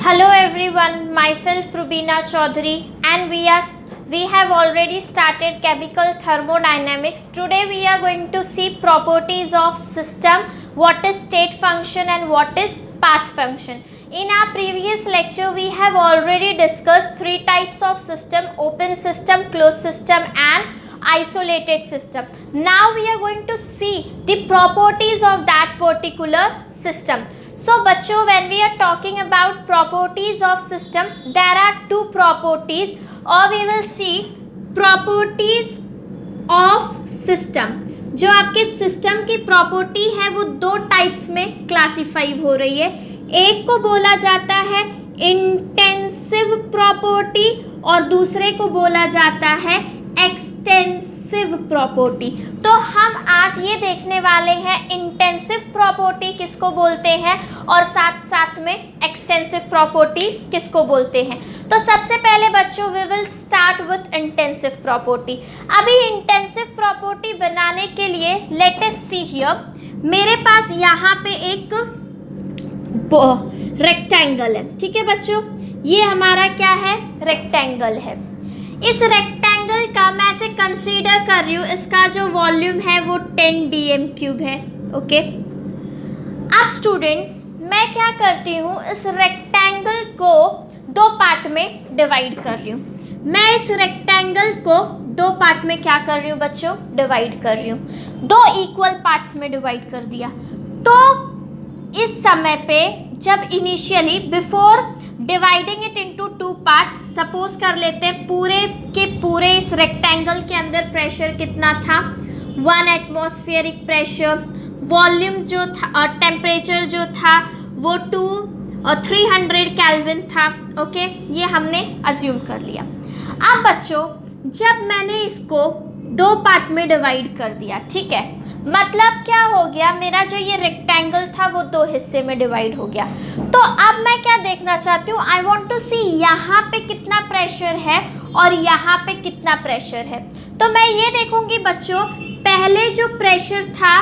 Hello everyone, myself Rubina Chaudhary and we have already started chemical thermodynamics. Today we are going to see properties of system, what is state function and what is path function. In our previous lecture we have already discussed three types of system: open system, closed system and isolated system. Now we are going to see the properties of that particular system. So बच्चों, when we are talking about properties of system, there are two properties, or we will see properties of system. जो आपके system की property है वो दो types में classify हो रही है. एक को बोला जाता है इंटेंसिव प्रॉपर्टी और दूसरे को बोला जाता है एक्सटेंसिव प्रॉपर्टी. तो हम आज ये देखने वाले हैं इंटेंसिव प्रॉपर्टी किसको बोलते हैं और साथ साथ में एक्सटेंसिव प्रॉपर्टी किसको बोलते हैं. तो सबसे पहले बच्चों we will start with intensive property. अभी इंटेंसिव प्रॉपर्टी बनाने के लिए लेट अस सी हियर. मेरे पास यहाँ पे एक रेक्टेंगल है, ठीक है बच्चों. ये हमारा क्या है, रेक्टेंगल है. इस रेक्टेंगल का मैं ऐसे कंसीडर कर रही हूँ, इसका जो वॉल्यूम है वो 10 dm³ है. ओके. अब स्टूडेंट्स मैं क्या करती हूँ, इस रेक्टेंगल को दो पार्ट में डिवाइड कर रही हूँ. मैं इस रेक्टेंगल को दो पार्ट में क्या कर रही हूँ बच्चों, डिवाइड कर रही हूँ. दो इक्वल पार्ट्स में डिवाइड कर दिया. तो इस समय पे जब initially before dividing it into two parts, suppose कर लेते हैं पूरे के पूरे इस रेक्टेंगल के अंदर प्रेशर कितना था, 1 एटमॉस्फेरिक प्रेशर. वॉल्यूम जो था, टेम्परेचर जो था वो 300 केल्विन था. ओके, ये हमने अज्यूम कर लिया. अब बच्चों जब मैंने इसको दो पार्ट में डिवाइड कर दिया, ठीक है, मतलब क्या हो गया, मेरा जो ये रेक्टेंगल था वो दो हिस्से में डिवाइड हो गया. तो अब मैं क्या देखना चाहती हूँ, आई वॉन्ट टू सी यहाँ पे कितना प्रेशर है और यहाँ पे कितना प्रेशर है. तो मैं ये देखूंगी बच्चों, पहले जो प्रेशर था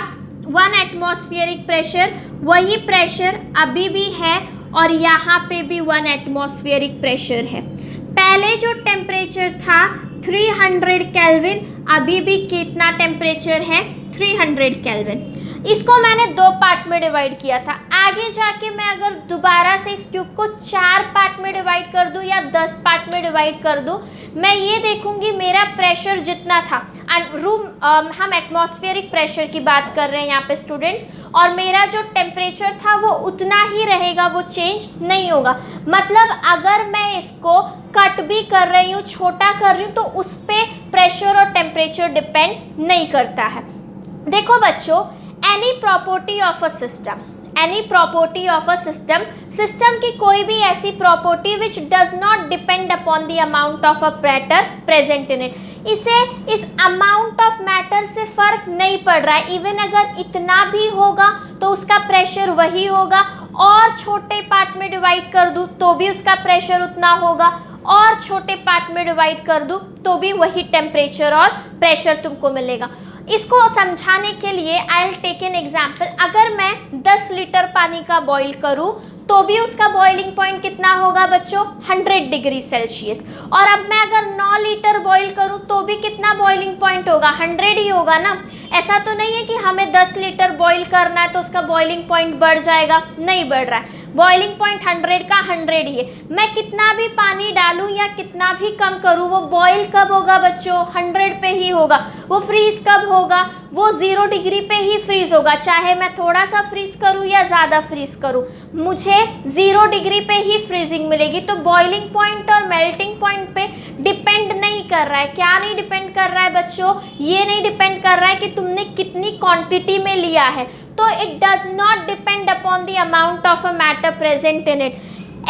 1 एटमॉस्फेरिक प्रेशर, वही प्रेशर अभी भी है और यहाँ पे भी 1 एटमॉस्फेरिक प्रेशर है. पहले जो टेम्परेचर था 300 केल्विन, अभी भी कितना टेम्परेचर है, 300 केल्विन. इसको मैंने दो पार्ट में डिवाइड किया था. आगे जाके मैं अगर दोबारा से इस क्यूब को 4 पार्ट में डिवाइड कर दूं या 10 पार्ट में डिवाइड कर दूं, मैं ये देखूंगी मेरा प्रेशर जितना था, हम एटमॉस्फेरिक प्रेशर की बात कर रहे हैं यहाँ पे स्टूडेंट्स, और मेरा जो टेम्परेचर था वो उतना ही रहेगा, वो चेंज नहीं होगा. मतलब अगर मैं इसको कट भी कर रही हूँ, छोटा कर रही हूँ, तो उस पर प्रेशर और टेम्परेचर डिपेंड नहीं करता है. देखो बच्चों, any property of a system, any property of a system, system की कोई भी ऐसी property which does not depend upon the amount of a matter present in it, इसे इस अमाउंट ऑफ मैटर से फर्क नहीं पड़ रहा है. इवन अगर इतना भी होगा तो उसका प्रेशर वही होगा, और छोटे पार्ट में डिवाइड कर दूँ तो भी उसका प्रेशर उतना होगा, और छोटे पार्ट में डिवाइड कर दूँ तो भी वही टेम्परेचर और प्रेशर तुमको मिलेगा. इसको समझाने के लिए I will take an example. अगर मैं 10 लीटर पानी का बॉईल करूं तो भी उसका बॉइलिंग पॉइंट कितना होगा बच्चों, 100 डिग्री सेल्सियस. और अब मैं अगर 9 लीटर बॉईल करूं तो भी कितना बॉइलिंग पॉइंट होगा, 100 ही होगा ना. ऐसा तो नहीं है कि हमें 10 लीटर बॉईल करना है तो उसका बॉइलिंग पॉइंट बढ़ जाएगा, नहीं बढ़ रहा है. बॉइलिंग पॉइंट 100 का 100 ही है. मैं कितना भी पानी डालूं या कितना भी कम करूं, वो बॉईल कब होगा बच्चों, 100 पे ही होगा. वो फ्रीज कब होगा, वो 0 डिग्री पे ही फ्रीज होगा. चाहे मैं थोड़ा सा फ्रीज करूं या ज़्यादा फ्रीज करूं, मुझे 0 डिग्री पे ही फ्रीजिंग मिलेगी. तो बॉइलिंग पॉइंट और मेल्टिंग पॉइंट पे डिपेंड नहीं कर रहा है. क्या नहीं डिपेंड कर रहा है बच्चों, ये नहीं डिपेंड कर रहा है कि तुमने कितनी क्वांटिटी में लिया है. तो it does not depend upon the amount of a matter present in it.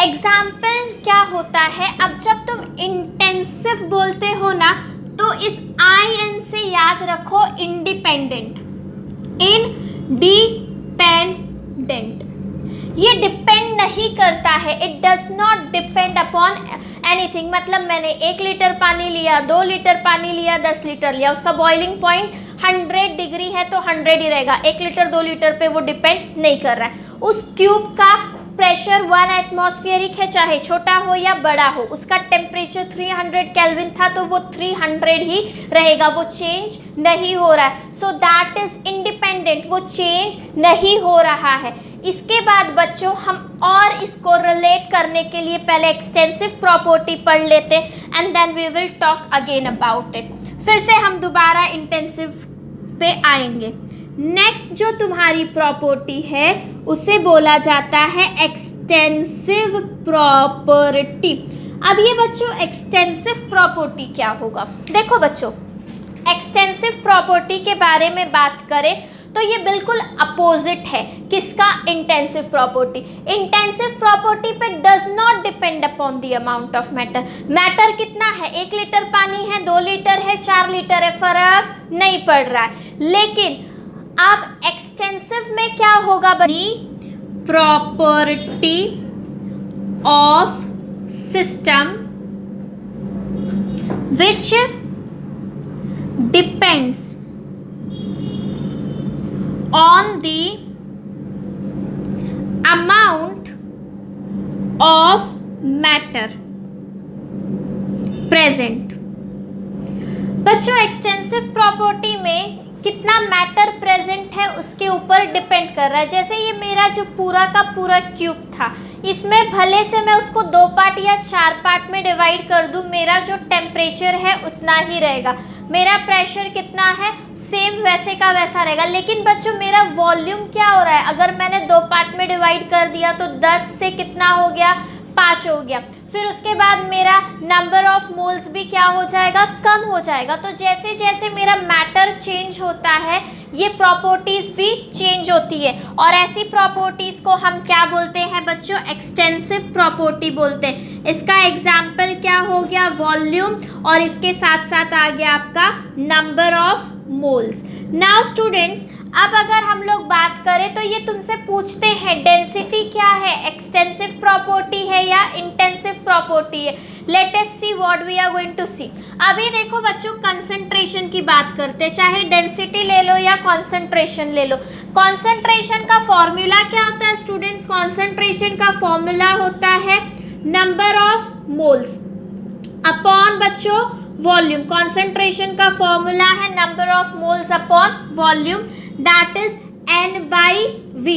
Example क्या होता है, अब जब तुम इंटेंसिव बोलते हो ना तो इस IN से याद रखो इंडिपेंडेंट, इंडिपेंडेंट. ये डिपेंड नहीं करता है, it does not depend upon anything. मतलब मैंने 1 लीटर पानी लिया, 2 लीटर पानी लिया, 10 लीटर लिया, उसका बॉइलिंग पॉइंट 100 डिग्री है तो 100 ही रहेगा. 1 लीटर 2 लीटर पे वो डिपेंड नहीं कर रहा है. उस क्यूब का प्रेशर 1 एटमॉस्फेरिक है, चाहे छोटा हो या बड़ा हो, उसका टेम्परेचर 300 केल्विन था तो वो 300 ही रहेगा, वो चेंज नहीं हो रहा है। सो दैट इज इंडिपेंडेंट, वो चेंज नहीं हो रहा है। इसके बाद बच्चों हम और इसको रिलेट करने के लिए पहले एक्सटेंसिव प्रॉपर्टी पढ़ लेते and then we will talk again about it. फिर से हम दोबारा इंटेंसिव पे आएंगे। नेक्स्ट जो तुम्हारी प्रॉपर्टी है उसे बोला जाता है एक्सटेंसिव प्रॉपर्टी। अब ये बच्चों एक्सटेंसिव प्रॉपर्टी क्या होगा? देखो बच्चों, एक्सटेंसिव प्रॉपर्टी के बारे में बात करें तो ये बिल्कुल अपोजिट है किसका? Intensive property. इंटेंसिव प्रॉपर्टी पे does not depend upon the amount of matter. Matter कितना है? 1 लीटर पानी है, 2 लीटर है, 4 लीटर है, फर्क नहीं पड़ रहा है। लेकिन अब एक्सटेंसिव में क्या होगा? Property of system which depends on the amount of matter present। बच्चों एक्सटेंसिव प्रॉपर्टी में कितना मैटर प्रेजेंट है उसके ऊपर डिपेंड कर रहा है। जैसे ये मेरा जो पूरा का पूरा क्यूब था, इसमें भले से मैं उसको 2 पार्ट या 4 पार्ट में डिवाइड कर दूं, मेरा जो टेम्परेचर है उतना ही रहेगा, मेरा प्रेशर कितना है सेम वैसे का वैसा रहेगा। लेकिन बच्चों मेरा वॉल्यूम क्या हो रहा है? अगर मैंने 2 पार्ट में डिवाइड कर दिया तो 10 से कितना हो गया? 5 हो गया। फिर उसके बाद मेरा नंबर ऑफ मोल्स भी क्या हो जाएगा? कम हो जाएगा। तो जैसे जैसे मेरा मैटर चेंज होता है ये प्रॉपर्टीज भी चेंज होती है, और ऐसी प्रॉपर्टीज को हम क्या बोलते हैं बच्चों? एक्सटेंसिव प्रॉपर्टी बोलते हैं। इसका एग्जाम्पल क्या हो गया? वॉल्यूम, और इसके साथ साथ आ गया आपका number of moles. Now students, अब अगर हम लोग बात करें तो ये तुमसे पूछते हैं डेंसिटी क्या है? एक्सटेंसिव प्रॉपर्टी है या इंटेंसिव प्रॉपर्टी है? Let us see what we are going to see. अभी देखो बच्चों, कंसंट्रेशन की बात करते हैं, चाहे डेंसिटी ले लो या कंसंट्रेशन ले लो। कंसंट्रेशन का फॉर्मूला क्या होता है स्टूडेंट्स? कंसंट्रेशन का फॉर्मूला होता है नंबर ऑफ मोल्स अपॉन बच्चों वॉल्यूम। कंसंट्रेशन का फॉर्मूला है number of moles upon volume, that is N/V।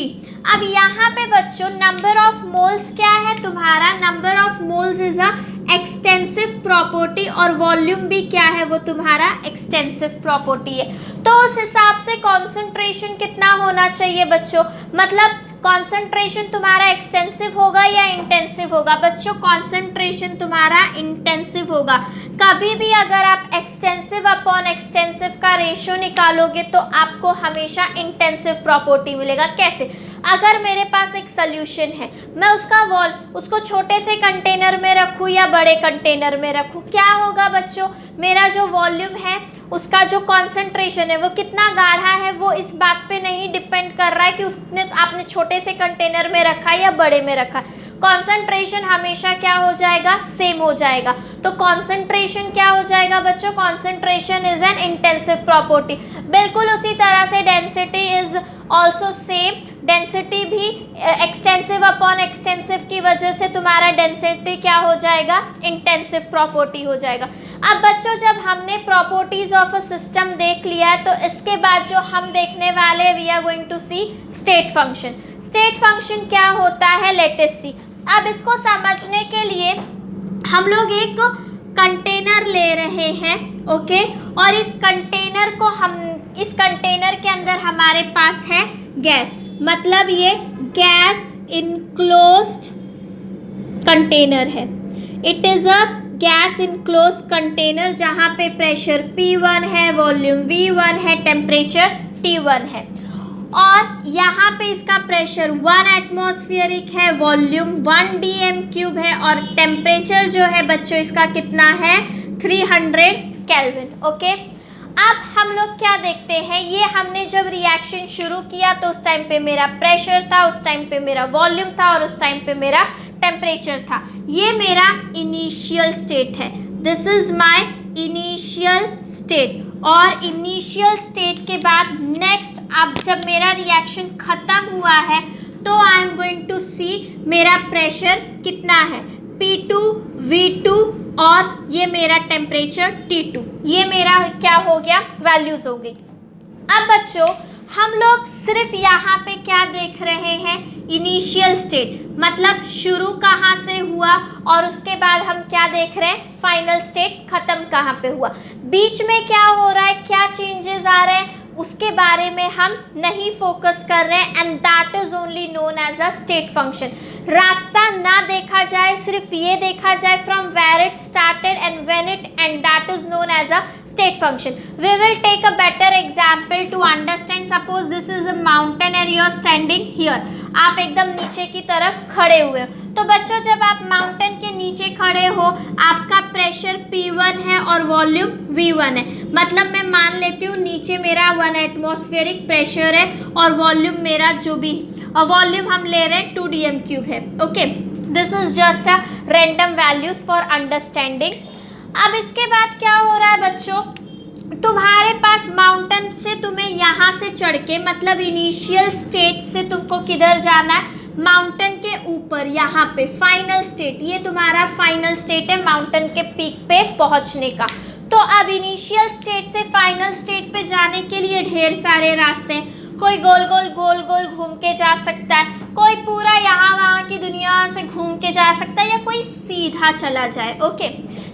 अब यहाँ पे बच्चों नंबर ऑफ मोल्स क्या है तुम्हारा? Number of moles is a extensive property, और वॉल्यूम भी क्या है? वो तुम्हारा एक्सटेंसिव प्रॉपर्टी है। तो उस हिसाब से कॉन्सेंट्रेशन कितना होना चाहिए बच्चों? मतलब कॉन्सेंट्रेशन तुम्हारा एक्सटेंसिव होगा या इंटेंसिव होगा? बच्चों कॉन्सेंट्रेशन तुम्हारा इंटेंसिव होगा। कभी भी अगर आप एक्सटेंसिव अपॉन एक्सटेंसिव का रेशियो निकालोगे तो आपको हमेशा इंटेंसिव प्रॉपर्टी मिलेगा। कैसे? अगर मेरे पास एक सोल्यूशन है, मैं उसको छोटे से कंटेनर में रखूँ या बड़े कंटेनर में रखूँ, क्या होगा बच्चों? मेरा जो वॉल्यूम है उसका जो कॉन्सेंट्रेशन है वो कितना गाढ़ा है वो इस बात पे नहीं डिपेंड कर रहा है कि आपने छोटे से कंटेनर में रखा या बड़े में रखा। कॉन्सेंट्रेशन हमेशा क्या हो जाएगा? सेम हो जाएगा। तो कॉन्सेंट्रेशन क्या हो जाएगा बच्चों? Concentration is an intensive property. बिल्कुल उसी तरह से density is also same. Density भी एक्सटेंसिव अपॉन एक्सटेंसिव की वजह से तुम्हारा डेंसिटी क्या हो जाएगा? इंटेंसिव प्रॉपर्टी हो जाएगा। अब बच्चों जब हमने प्रॉपर्टीज ऑफ अ सिस्टम देख लिया है तो इसके बाद जो हम देखने वाले we are going to see state function. State function क्या होता है? Let us see. अब इसको समझने के लिए हम लोग एक कंटेनर ले रहे हैं, ओके, और इस कंटेनर के अंदर हमारे पास है गैस, मतलब ये गैस इनक्लोज्ड कंटेनर है। It is a gas enclosed container जहाँ पे प्रेशर P1 है, वॉल्यूम V1 है, टेम्परेचर T1 है, और यहाँ पे इसका प्रेशर 1 एटमॉस्फेरिक है, वॉल्यूम 1 dm³ है, और टेम्परेचर जो है बच्चों इसका कितना है? 300 केल्विन। ओके, अब हम लोग क्या देखते हैं, ये हमने जब रिएक्शन शुरू किया तो उस टाइम पे मेरा प्रेशर था, उस टाइम पे मेरा वॉल्यूम था, और उस टाइम पे मेरा टेम्परेचर था। ये मेरा इनिशियल स्टेट है। This is my initial state. और इनिशियल स्टेट के बाद नेक्स्ट अब जब मेरा रिएक्शन ख़त्म हुआ है तो आई एम गोइंग टू सी मेरा प्रेशर कितना है, P2, V2 और ये मेरा टेम्परेचर T2, ये मेरा क्या हो गया, वैल्यूज हो गई। अब बच्चों हम लोग सिर्फ यहाँ पे क्या देख रहे हैं, इनिशियल स्टेट, मतलब शुरू कहाँ से हुआ और उसके बाद हम क्या देख रहे हैं, फाइनल स्टेट खत्म कहाँ पे हुआ, बीच में क्या हो रहा है, क्या चेंजेस आ रहे हैं, उसके बारे में हम नहीं फोकस कर रहे हैं। And that is only known as a state function. रास्ता ना देखा जाए, सिर्फ ये देखा जाए from where it started and when it end, that is known as a state function. We will take a better example to understand. Suppose this is a mountain and you are standing here, आप एकदम नीचे की तरफ खड़े हुए हो। तो बच्चों जब आप माउंटेन के नीचे खड़े हो, आपका प्रेशर P1 है और वॉल्यूम V1 है, मतलब मैं मान लेती हूँ नीचे मेरा 1 एटमॉस्फेरिक प्रेशर है और वॉल्यूम मेरा जो भी, और वॉल्यूम हम ले रहे हैं 2 dm³ है। Okay, this is just a random values for understanding. अब इसके बाद क्या हो रहा है बच्चों, तुम्हारे पास माउंटेन से तुम्हें यहाँ से चढ़ के, मतलब इनिशियल स्टेट से तुमको किधर जाना है, माउंटेन के ऊपर, यहाँ पे फाइनल स्टेट, ये तुम्हारा फाइनल स्टेट है माउंटेन के पीक पे पहुँचने का। तो अब इनिशियल स्टेट से फाइनल स्टेट पे जाने के लिए ढेर सारे रास्ते हैं, कोई गोल गोल घूम के जा सकता है, कोई पूरा यहाँ वहाँ की दुनिया से घूम के जा सकता है, या कोई सीधा चला जाए। ओके,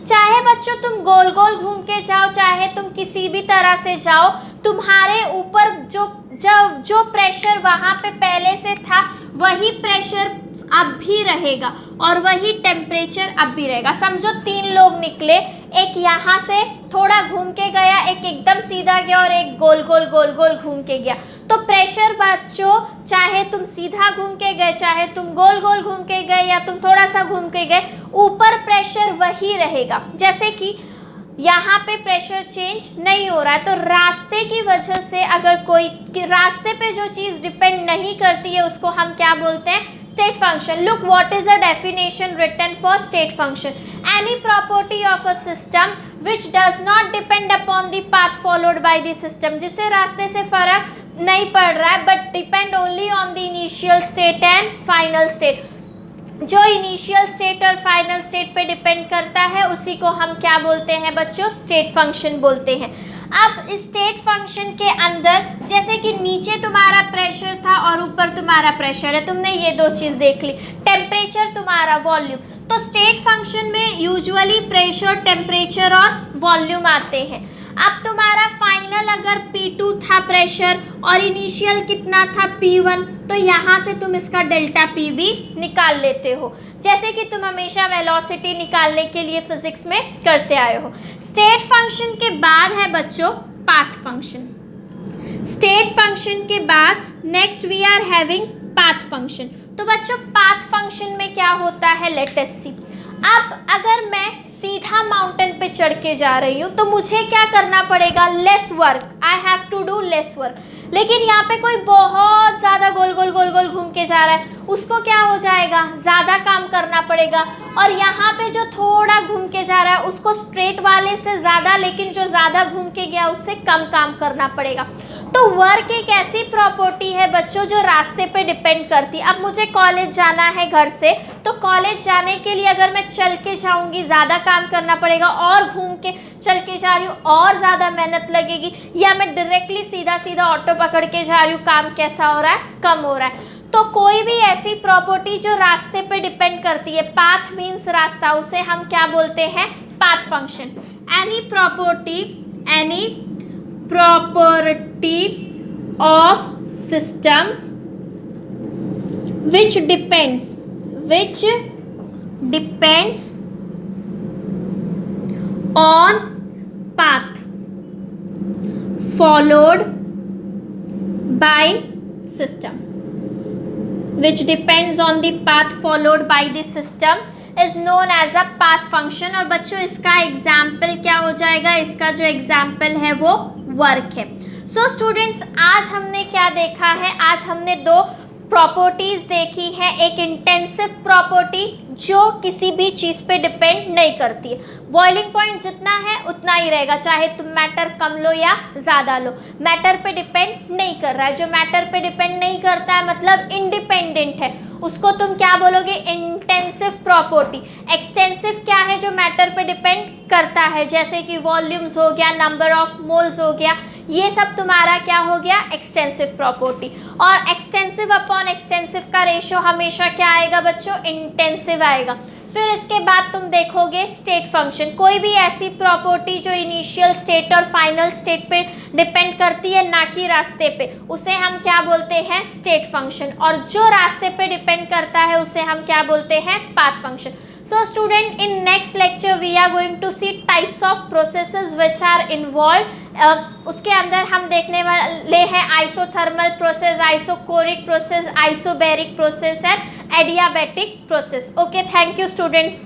चाहे बच्चों तुम गोल गोल घूम के जाओ, चाहे तुम किसी भी तरह से जाओ, तुम्हारे ऊपर जो प्रेशर वहाँ पे पहले से था वही प्रेशर अब भी रहेगा और वही टेम्परेचर अब भी रहेगा। समझो 3 लोग निकले, एक यहाँ से थोड़ा घूम के गया, एक एकदम सीधा गया और एक गोल गोल घूम के गया। तो प्रेशर बच्चों, चाहे तुम सीधा घूम के गए, चाहे तुम गोल गोल घूम के गए, या तुम थोड़ा सा घूम के गए, ऊपर प्रेशर वही रहेगा। जैसे कि यहाँ पे प्रेशर चेंज नहीं हो रहा है, तो रास्ते की वजह से अगर कोई रास्ते पे जो चीज़ डिपेंड नहीं करती है उसको हम क्या बोलते हैं, state function. Look, what is the definition written for state function? Any property of a system which does not depend upon the path followed by the system, जिससे रास्ते से फर्क नहीं पड़ रहा है, but depend only on the initial state and final state. जो initial state और फाइनल स्टेट पे डिपेंड करता है उसी को हम क्या बोलते हैं बच्चों, स्टेट फंक्शन बोलते हैं। अब स्टेट फंक्शन के अंदर जैसे कि नीचे तुम्हारा प्रेशर था और ऊपर तुम्हारा प्रेशर है, तुमने ये 2 चीज़ देख ली, टेम्परेचर तुम्हारा वॉल्यूम। तो स्टेट फंक्शन में यूजुअली प्रेशर, टेम्परेचर और वॉल्यूम आते हैं। अब तुम्हारा फाइनल अगर P2 था प्रेशर और इनिशियल कितना था P1, तो यहाँ से तुम इसका डेल्टा P भी निकाल लेते हो, जैसे कि तुम हमेशा वेलोसिटी निकालने के लिए फिजिक्स में करते आए हो। स्टेट फंक्शन के बाद है बच्चों पाथ फंक्शन। स्टेट फंक्शन के बाद next we are having path function. तो बच्चों पाथ फंक्शन में क्या होता है, लेट अस सी। अब अगर मैं सीधा माउंटेन पे चढ़ के जा रही हूँ तो मुझे क्या करना पड़ेगा, less work, I have to do less work. लेकिन यहाँ पे कोई बहुत ज़्यादा गोल गोल घूम के जा रहा है, उसको क्या हो जाएगा, ज़्यादा काम करना पड़ेगा। और यहाँ पे जो थोड़ा घूम के जा रहा है उसको स्ट्रेट वाले से ज़्यादा, लेकिन जो ज़्यादा घूम के गया उससे कम काम करना पड़ेगा। तो वर्क एक ऐसी प्रॉपर्टी है बच्चों जो रास्ते पे डिपेंड करती है। अब मुझे कॉलेज जाना है घर से, तो कॉलेज जाने के लिए अगर मैं चल के जाऊँगी ज़्यादा काम करना पड़ेगा, और घूम के चल के जा रही हूँ और ज़्यादा मेहनत लगेगी, या मैं डायरेक्टली सीधा ऑटो पकड़ के जा रही हूँ, काम कैसा हो रहा है, कम हो रहा है। तो कोई भी ऐसी प्रॉपर्टी जो रास्ते पे डिपेंड करती है, पाथ मीन्स रास्ता, उसे हम क्या बोलते हैं, path function. Any property of system which depends on path followed by system, which depends on the path followed by the system is known as a path function। और बच्चों इसका एग्जाम्पल क्या हो जाएगा, इसका जो एग्जाम्पल है वो वर्क है। सो स्टूडेंट्स, आज हमने क्या देखा है, आज हमने 2 प्रॉपर्टीज देखी है, एक इंटेंसिव प्रॉपर्टी जो किसी भी चीज पे डिपेंड नहीं करती है। बॉइलिंग पॉइंट जितना है उतना ही रहेगा, चाहे तुम मैटर कम लो या ज़्यादा लो, मैटर पे डिपेंड नहीं कर रहा है। जो मैटर पे डिपेंड नहीं करता है मतलब इंडिपेंडेंट है, उसको तुम क्या बोलोगे? Intensive property. एक्सटेंसिव क्या है? जो मैटर पे डिपेंड करता है, जैसे कि वॉल्यूम्स हो गया, नंबर ऑफ मोल्स हो गया, ये सब तुम्हारा क्या हो गया? Extensive property. और एक्सटेंसिव अपॉन एक्सटेंसिव का रेशियो हमेशा क्या आएगा बच्चों? इंटेंसिव आएगा। फिर इसके बाद तुम देखोगे स्टेट फंक्शन। कोई भी ऐसी प्रॉपर्टी जो इनिशियल स्टेट और फाइनल स्टेट पे डिपेंड करती है, ना कि रास्ते पे, उसे हम क्या बोलते हैं? State function. और जो रास्ते पे डिपेंड करता है उसे हम क्या बोलते हैं? Path function. So student, in next lecture we are going to see types of processes which are involved. उसके अंदर हम देखने वाले हैं isothermal process, isochoric process, isobaric process and adiabatic process. Okay, thank you students.